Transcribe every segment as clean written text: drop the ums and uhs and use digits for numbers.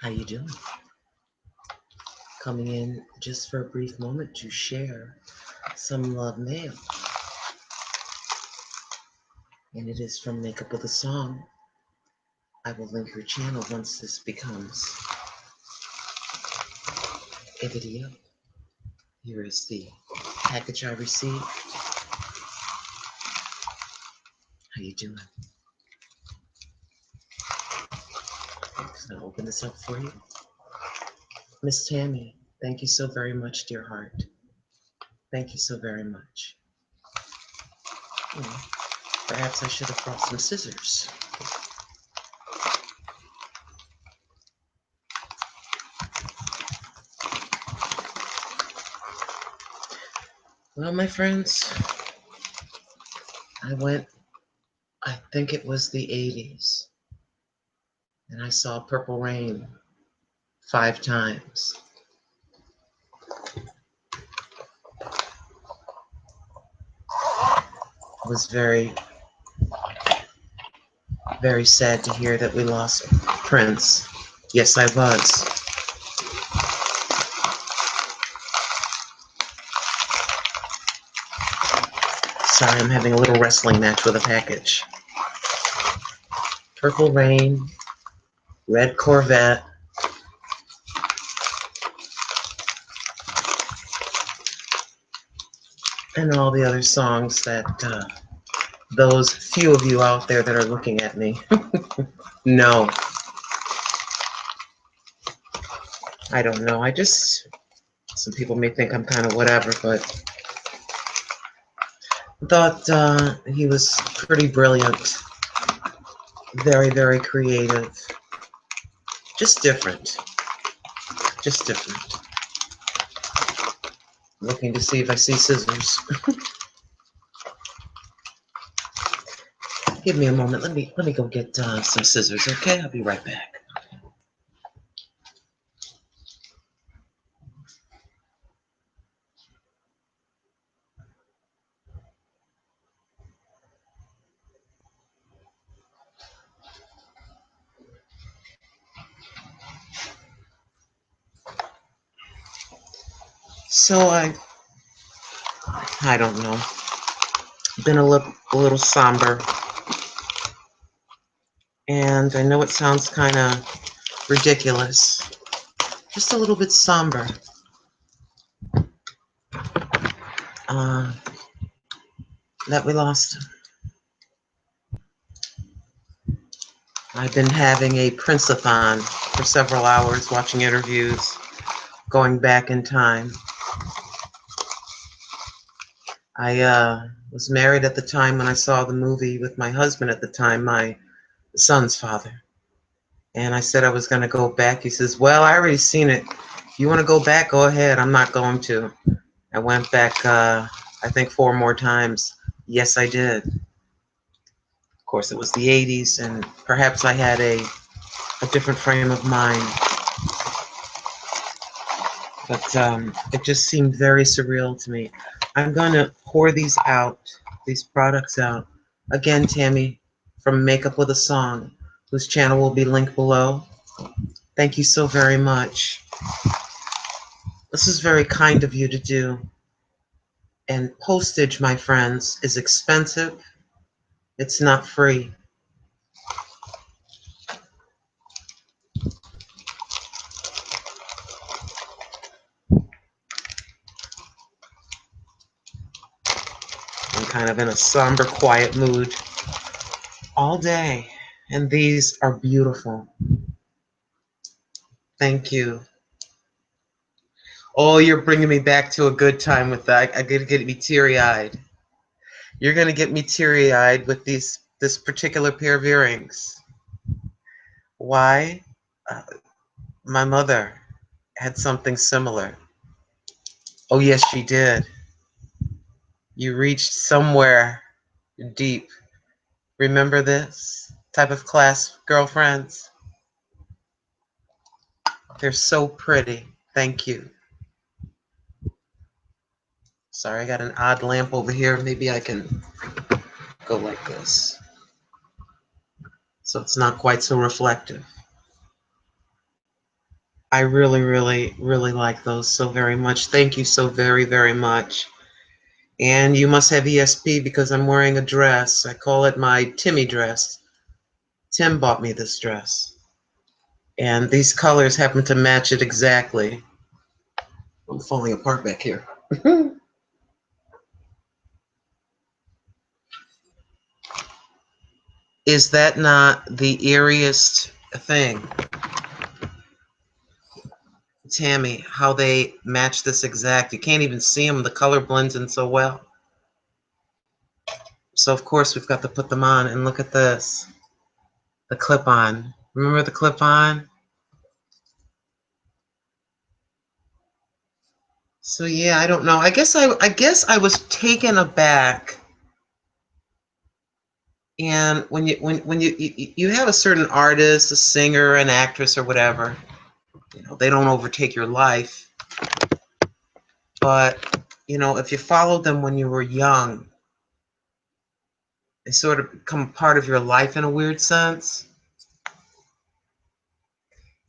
How you doing? Coming in just for a brief moment to share some love mail. And it is from Makeup with a Song. I will link your channel once this becomes a video. Here is the package I received. How you doing? I'm just gonna open this up for you. Miss Tammy, thank you so very much, dear heart. Thank you so very much. Perhaps I should have brought some scissors. Well, my friends, I think it was the 80s, and I saw Purple Rain 5 times. It was very, very sad to hear that we lost Prince. Yes, I was. Sorry, I'm having a little wrestling match with a package. Purple Rain, Red Corvette, and all the other songs that those few of you out there that are looking at me know. I don't know. Some people may think I'm kind of whatever, but I thought he was pretty brilliant. Very, very creative. Just different. Just different. Looking to see if I see scissors. Give me a moment. Let me go get some scissors, okay? I'll be right back. So I don't know. Been a little somber, and I know it sounds kind of ridiculous. Just a little bit somber. That we lost him. I've been having a Prince-a-thon for several hours, watching interviews, going back in time. I was married at the time when I saw the movie with my husband at the time, my son's father. And I said I was going to go back. He says, well, I already seen it. If you want to go back, go ahead. I'm not going to. I went back, I think 4 more times. Yes, I did. Of course, it was the 80s, and perhaps I had a different frame of mind. But it just seemed very surreal to me. I'm going to pour these products out. Again, Tammy, from Makeup with a Song, whose channel will be linked below. Thank you so very much. This is very kind of you to do. And postage, my friends, is expensive. It's not free. I'm kind of in a somber, quiet mood all day, and these are beautiful. Thank you. Oh, you're bringing me back to a good time with that. I gotta get me teary-eyed. You're gonna get me teary-eyed with this particular pair of earrings. Why? Uh, my mother had something similar. Oh, yes, she did. You reached somewhere deep. Remember this type of class, girlfriends? They're so pretty. Thank you. Sorry, I got an odd lamp over here. Maybe I can go like this, so it's not quite so reflective. I really, really, really like those so very much. Thank you so very, very much. And you must have ESP because I'm wearing a dress. I call it my Timmy dress. Tim bought me this dress. And these colors happen to match it exactly. I'm falling apart back here. Is that not the eeriest thing? Tammy, how they match this exact. You can't even see them. The color blends in so well. So of course we've got to put them on, and look at this. The clip-on. Remember the clip-on? So yeah, I don't know. I guess I was taken aback. And when you have a certain artist, a singer, an actress, or whatever, they don't overtake your life. But if you followed them when you were young, they sort of become part of your life in a weird sense.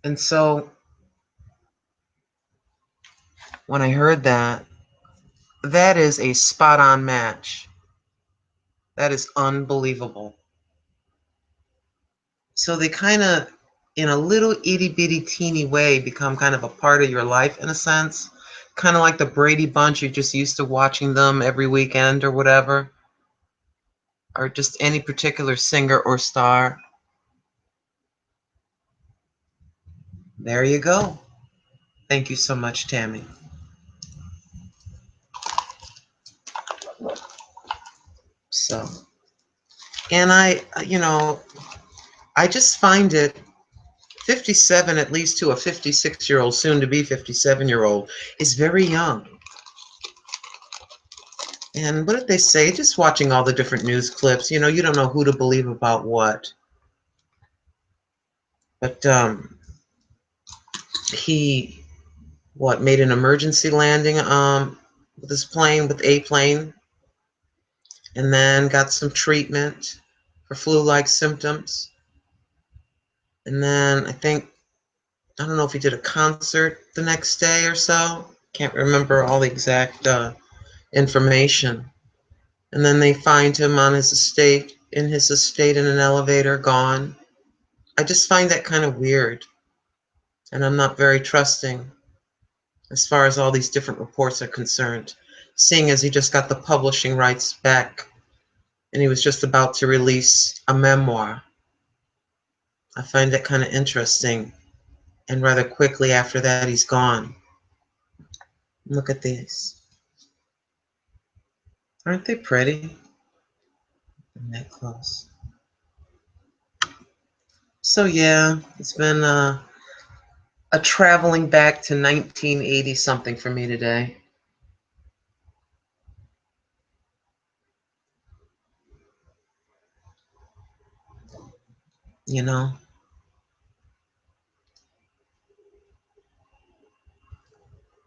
And so when I heard that, that is a spot-on match. That is unbelievable. So they kind of, in a little itty-bitty teeny way, become kind of a part of your life in a sense. Kind of like the Brady Bunch, you're just used to watching them every weekend or whatever. Or just any particular singer or star. There you go. Thank you so much, Tammy. So, and I just find it 57, at least to a 56-year-old, soon to be 57-year-old, is very young. And what did they say? Just watching all the different news clips, you don't know who to believe about what. But he, made an emergency landing with his plane, with a plane, and then got some treatment for flu-like symptoms. And then I don't know if he did a concert the next day or so. Can't remember all the exact information. And then they find him in his estate in an elevator, gone. I just find that kind of weird. And I'm not very trusting as far as all these different reports are concerned, seeing as he just got the publishing rights back and he was just about to release a memoir. I find that kind of interesting. And rather quickly after that, he's gone. Look at these. Aren't they pretty? And that close. So yeah, it's been a traveling back to 1980 something for me today. You know,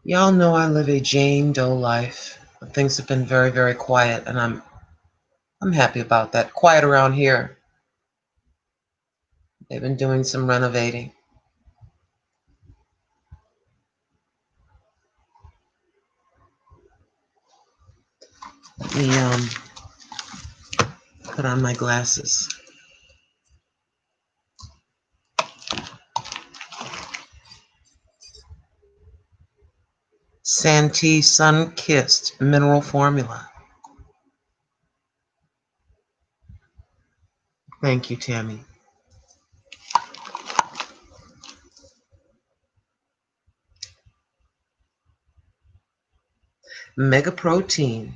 y'all know I live a Jane Doe life. Things have been very, very quiet, and I'm happy about that. Quiet around here. They've been doing some renovating. Let me put on my glasses. Santee Sun Kissed Mineral Formula. Thank you, Tammy. Mega Protein.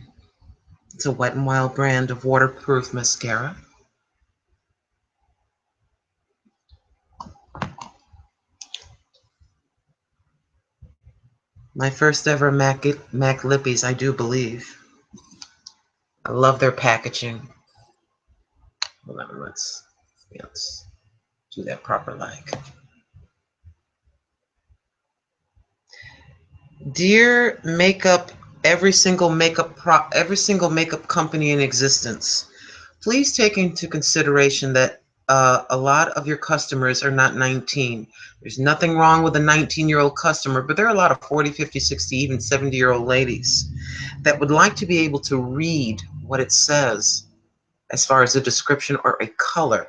It's a Wet n Wild brand of waterproof mascara. My first ever Mac Lippies, I do believe. I love their packaging. Hold on, let's do that proper like. Dear makeup, every single makeup company in existence, please take into consideration that a lot of your customers are not 19. There's nothing wrong with a 19-year-old customer, but there are a lot of 40, 50, 60, even 70-year-old ladies that would like to be able to read what it says as far as a description or a color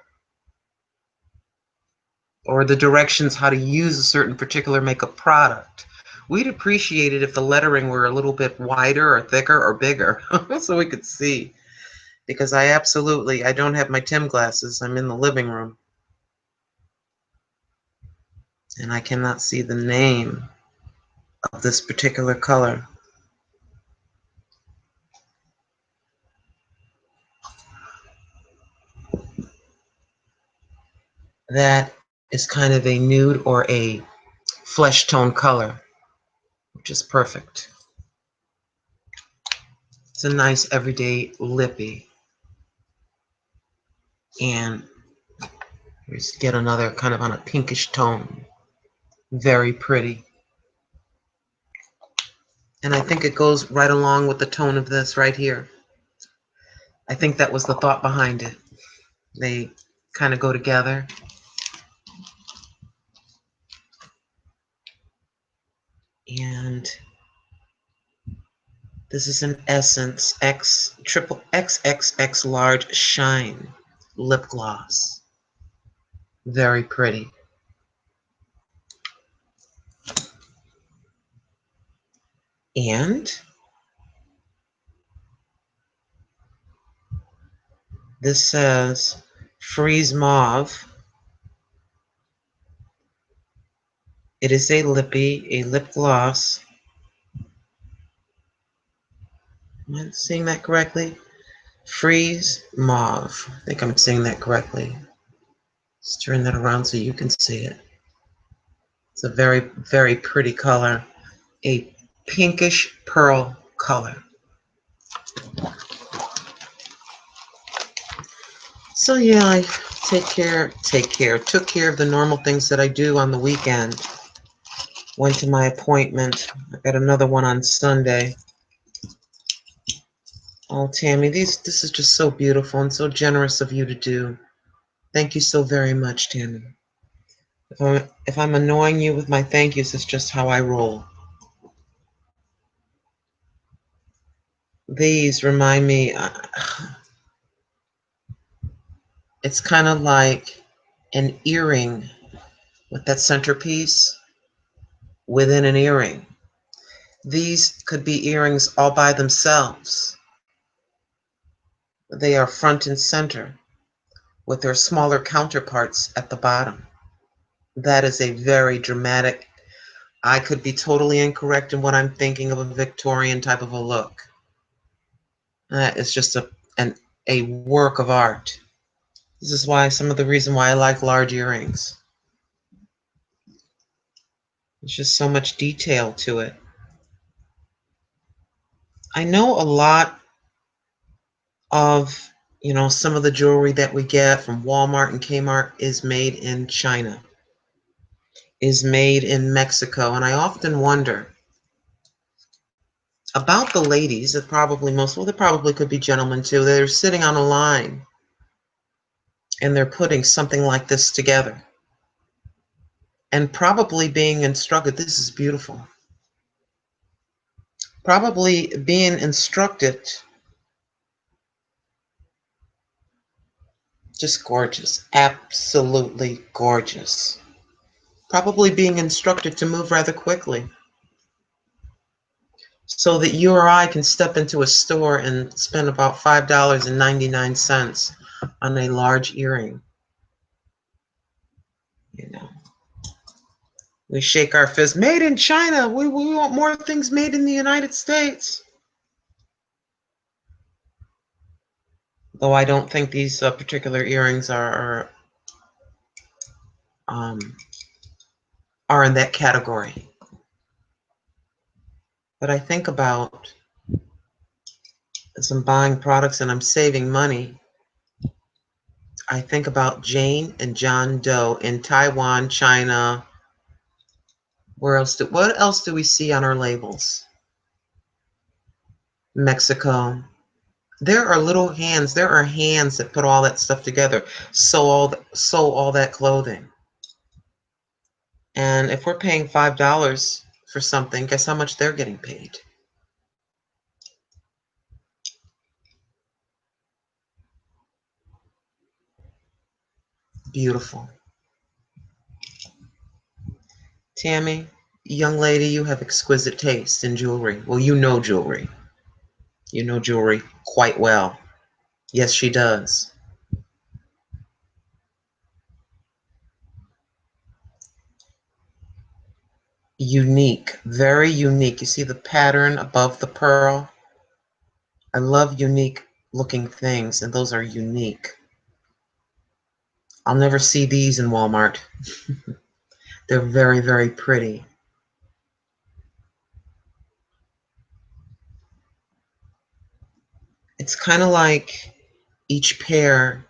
or the directions how to use a certain particular makeup product. We'd appreciate it if the lettering were a little bit wider or thicker or bigger so we could see. Because I don't have my Tim glasses. I'm in the living room. And I cannot see the name of this particular color. That is kind of a nude or a flesh tone color, which is perfect. It's a nice everyday lippy. And here's get another kind of on a pinkish tone. Very pretty. And I think it goes right along with the tone of this right here. I think that was the thought behind it. They kind of go together. And this is an Essence X triple XXX large shine lip gloss. Very pretty. And this says Freeze Mauve. It is a lippy, a lip gloss. Am I saying that correctly? Freeze Mauve. I think I'm saying that correctly. Let's turn that around so you can see it. It's a very, very pretty color. A pinkish pearl color. So yeah, I took care of the normal things that I do on the weekend. Went to my appointment. I got another one on Sunday. Oh, Tammy, this is just so beautiful and so generous of you to do. Thank you so very much, Tammy. If I'm annoying you with my thank yous, it's just how I roll. These remind me, it's kind of like an earring with that centerpiece within an earring. These could be earrings all by themselves. They are front and center with their smaller counterparts at the bottom. That is a very dramatic, I could be totally incorrect in what I'm thinking of a Victorian type of a look. It's just a work of art. This is why some of the reason why I like large earrings. There's just so much detail to it. I know a lot of, some of the jewelry that we get from Walmart and Kmart is made in China, is made in Mexico, and I often wonder about the ladies that there probably could be gentlemen too, that are sitting on a line and they're putting something like this together and probably being instructed, this is beautiful, probably being instructed, just gorgeous, absolutely gorgeous, probably being instructed to move rather quickly so that you or I can step into a store and spend about $5.99 on a large earring. We shake our fist, made in China. We want more things made in the United States. Though I don't think these particular earrings are in that category. But I think about, as I'm buying products and I'm saving money, I think about Jane and John Doe in Taiwan, China. What else do we see on our labels? Mexico. There are little hands. There are hands that put all that stuff together, sew all that clothing. And if we're paying $5 for something, guess how much they're getting paid? Beautiful. Tammy, young lady, you have exquisite taste in jewelry. Well, you know jewelry. You know jewelry quite well. Yes, she does. Unique, very unique. You see the pattern above the pearl? I love unique looking things, and those are unique. I'll never see these in Walmart. They're very, very pretty. It's kind of like each pair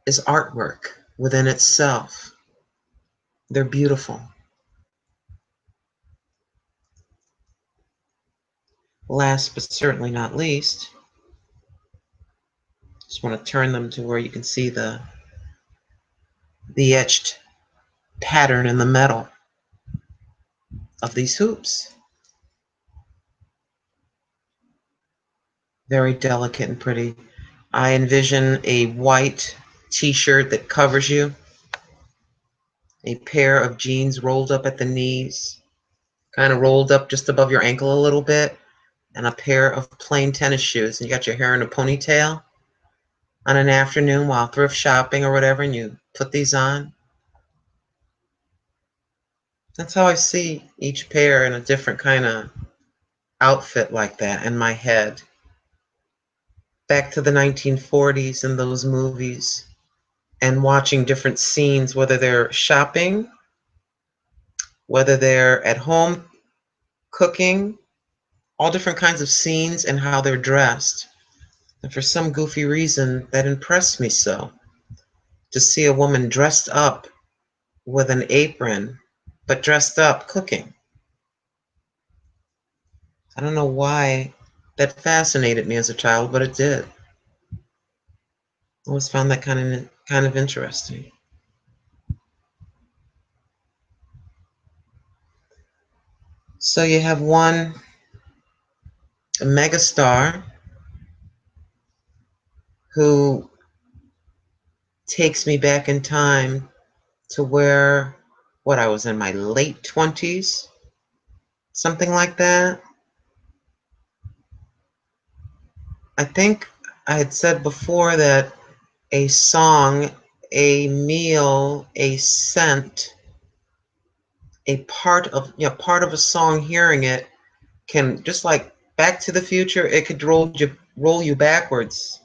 is artwork within itself. They're beautiful. Last but certainly not least, just want to turn them to where you can see the etched pattern in the metal of these hoops. Very delicate and pretty. I envision a white t-shirt that covers you, a pair of jeans rolled up at the knees, kind of rolled up just above your ankle a little bit, and a pair of plain tennis shoes. And you got your hair in a ponytail on an afternoon while thrift shopping or whatever, and you put these on. That's how I see each pair in a different kind of outfit like that in my head. Back to the 1940s and those movies and watching different scenes, whether they're shopping, whether they're at home cooking, all different kinds of scenes and how they're dressed. And for some goofy reason, that impressed me so. To see a woman dressed up with an apron, but dressed up cooking. I don't know why that fascinated me as a child, but it did. I always found that kind of interesting. So you have one megastar who takes me back in time to where, what, I was in my late 20s, something like that. I think I had said before that a song, a meal, a scent, a part of a song, hearing it can, just like Back to the Future, it could roll you backwards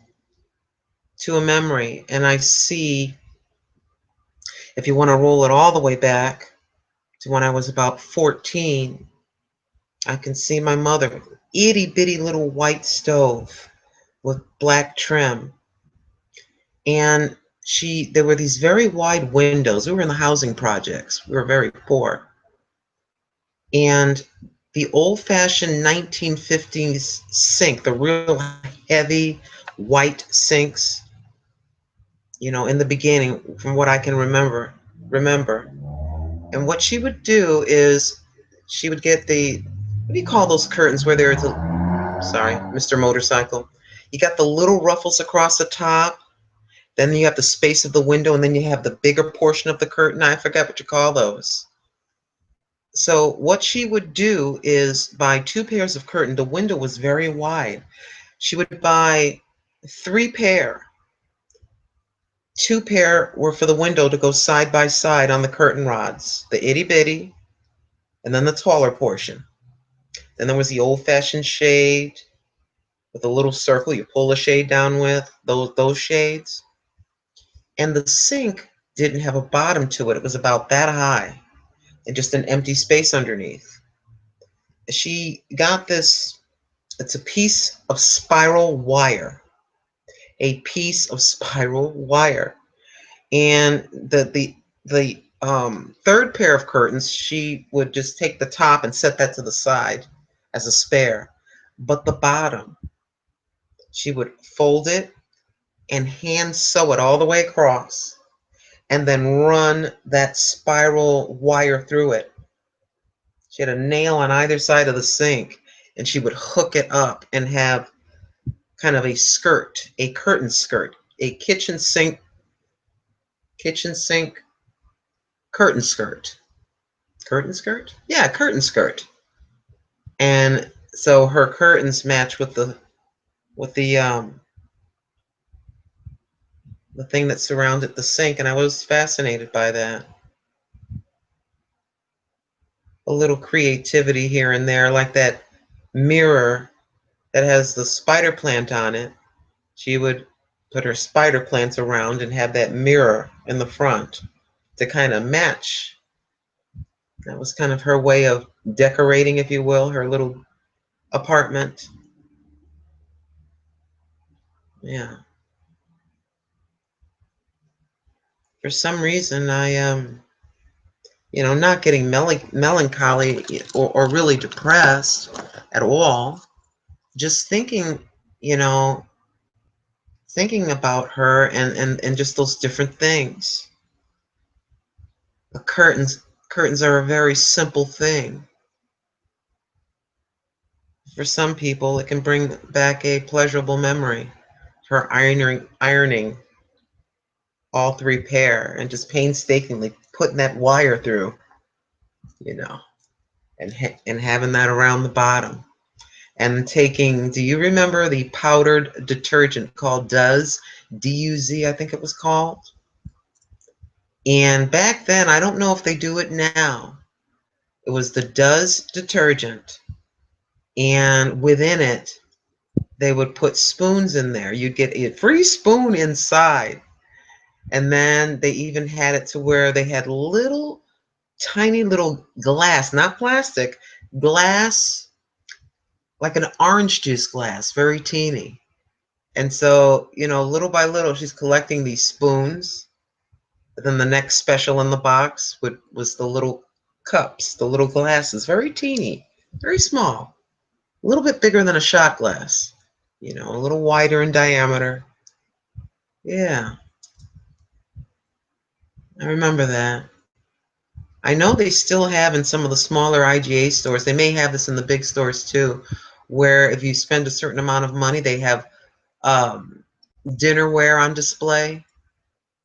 to a memory. And I see, if you want to roll it all the way back to when I was about 14, I can see my mother, itty bitty little white stove with black trim. And there were these very wide windows. We were in the housing projects. We were very poor. And the old-fashioned 1950s sink, the real heavy white sinks, in the beginning, from what I can remember. And what she would do is she would get what do you call those curtains where there's sorry, Mr. Motorcycle. You got the little ruffles across the top, then you have the space of the window, and then you have the bigger portion of the curtain. I forget what you call those. So what she would do is buy two pairs of curtain. The window was very wide. She would buy three pair. Two pair were for the window to go side by side on the curtain rods, the itty bitty, and then the taller portion. Then there was the old-fashioned shade with a little circle you pull the shade down with, those shades. And the sink didn't have a bottom to it. It was about that high and just an empty space underneath. She got this, it's a piece of spiral wire, a piece of spiral wire. And the third pair of curtains, she would just take the top and set that to the side as a spare. But the bottom She would fold it and hand sew it all the way across and then run that spiral wire through it. She had a nail on either side of the sink, and she would hook it up and have kind of a skirt, a curtain skirt, a kitchen sink curtain skirt. Curtain skirt? Yeah, curtain skirt. And so her curtains match with the thing that surrounded the sink, and I was fascinated by that. A little creativity here and there, like that mirror that has the spider plant on it. She would put her spider plants around and have that mirror in the front to kind of match. That was kind of her way of decorating, if you will, her little apartment. Yeah. For some reason, not getting melancholy or really depressed at all. Just you know, thinking about her and just those different things. The curtains are a very simple thing. For some people, it can bring back a pleasurable memory. Her ironing all three pair and just painstakingly putting that wire through, you know, and having that around the bottom. And taking, do you remember the powdered detergent called Duz? D-U-Z, I think it was called. And back then, I don't know if they do it now. It was the Duz detergent. And within it, they would put spoons in there. You'd get a free spoon inside. And then they even had it to where they had tiny little glass, not plastic, glass, like an orange juice glass, very teeny. And so, little by little, she's collecting these spoons. But then the next special in the box was the little cups, the little glasses, very teeny, very small, a little bit bigger than a shot glass, a little wider in diameter. Yeah, I remember that. I know they still have in some of the smaller IGA stores, they may have this in the big stores too, where if you spend a certain amount of money, they have um, dinnerware on display,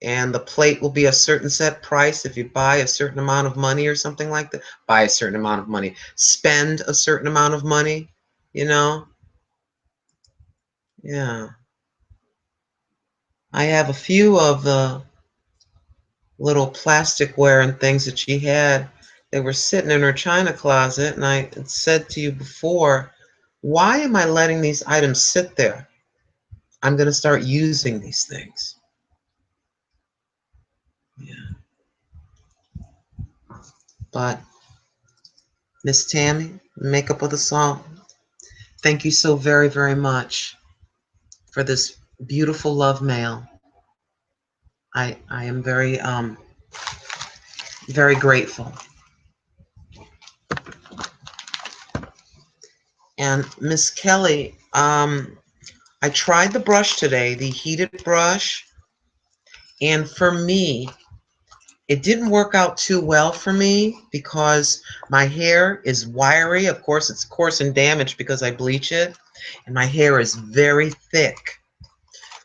and the plate will be a certain set price if you buy a certain amount of money or something like that. Buy a certain amount of money, spend a certain amount of money, you know? Yeah. I have a few of the little plasticware and things that she had. They were sitting in her china closet, and I had said to you before, why am I letting these items sit there? I'm going to start using these things. Yeah. But Miss Tammy, Makeup of the Song, thank you so very, very much for this beautiful love mail. I am very grateful. And Miss Kelly, I tried the brush today, the heated brush, and for me, it didn't work out too well for me because my hair is wiry. Of course, it's coarse and damaged because I bleach it, and my hair is very thick.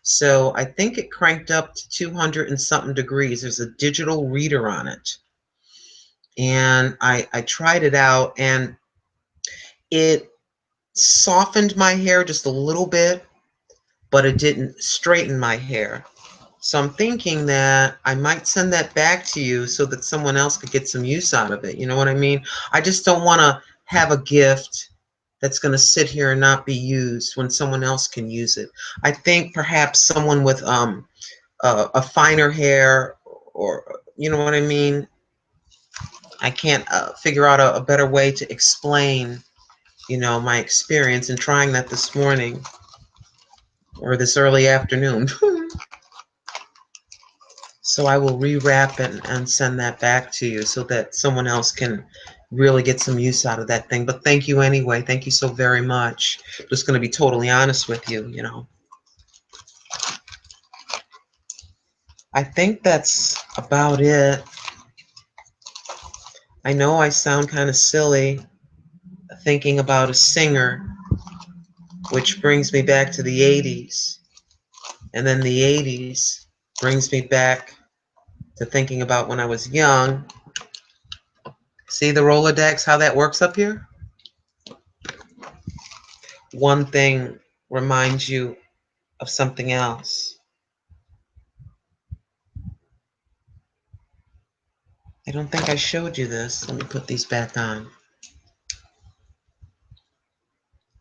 So I think it cranked up to 200 and something degrees. There's a digital reader on it. And I tried it out, and it softened my hair just a little bit, but it didn't straighten my hair. So I'm thinking that I might send that back to you so that someone else could get some use out of it. You know what I mean? I just don't want to have a gift that's going to sit here and not be used when someone else can use it. I think perhaps someone with a finer hair, or you know what I mean? I can't figure out a better way to explain, my experience in trying that this morning or this early afternoon. So I will rewrap it and send that back to you so that someone else can really get some use out of that thing. But thank you anyway. Thank you so very much. Just going to be totally honest with you, you know. I think that's about it. I know I sound kind of silly thinking about a singer, which brings me back to the 80s. And then the 80s brings me back to thinking about when I was young. See the Rolodex, how that works up here? One thing reminds you of something else. I don't think I showed you this. Let me put these back on.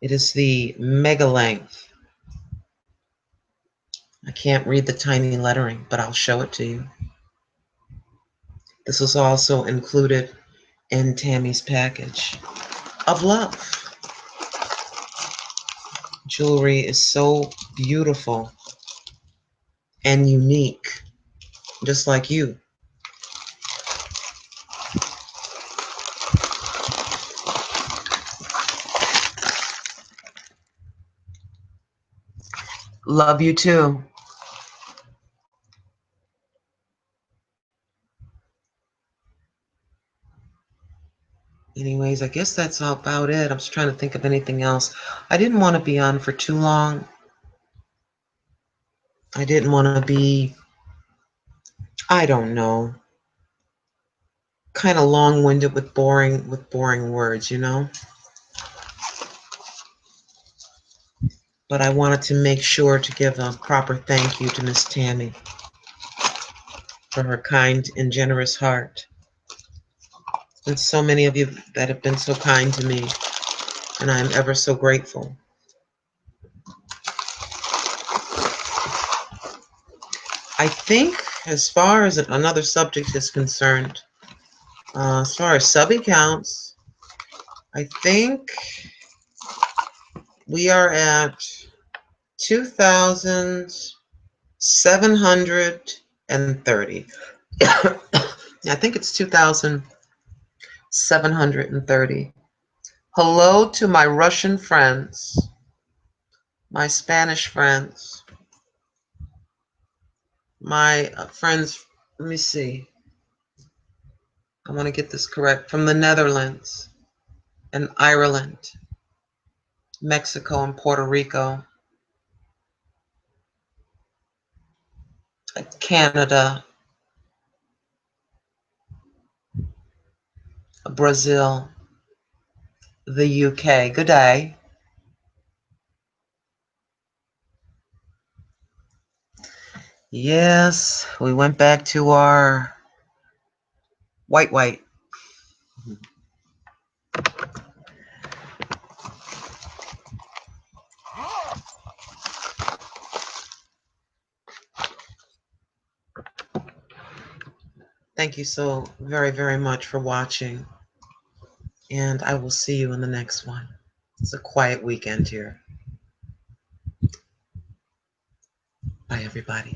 It is the mega length. I can't read the tiny lettering, but I'll show it to you. This was also included in Tammy's package of love. Jewelry is so beautiful and unique, just like you. Love you too. Anyways, I guess that's about it. I'm just trying to think of anything else. I didn't want to be on for too long. I didn't want to be, I don't know, kind of long-winded with boring words, you know? But I wanted to make sure to give a proper thank you to Miss Tammy for her kind and generous heart. And so many of you that have been so kind to me, and I am ever so grateful. I think as far as another subject is concerned, as far as sub accounts, I think we are at 2,730. I think it's 2,730. Hello to my Russian friends, my Spanish friends, my friends, let me see. I want to get this correct. From the Netherlands and Ireland, Mexico and Puerto Rico, Canada, Brazil, the UK. Good day. Yes, we went back to our white. Thank you so very much for watching, and I will see you in the next one. It's a quiet weekend here. Bye, everybody.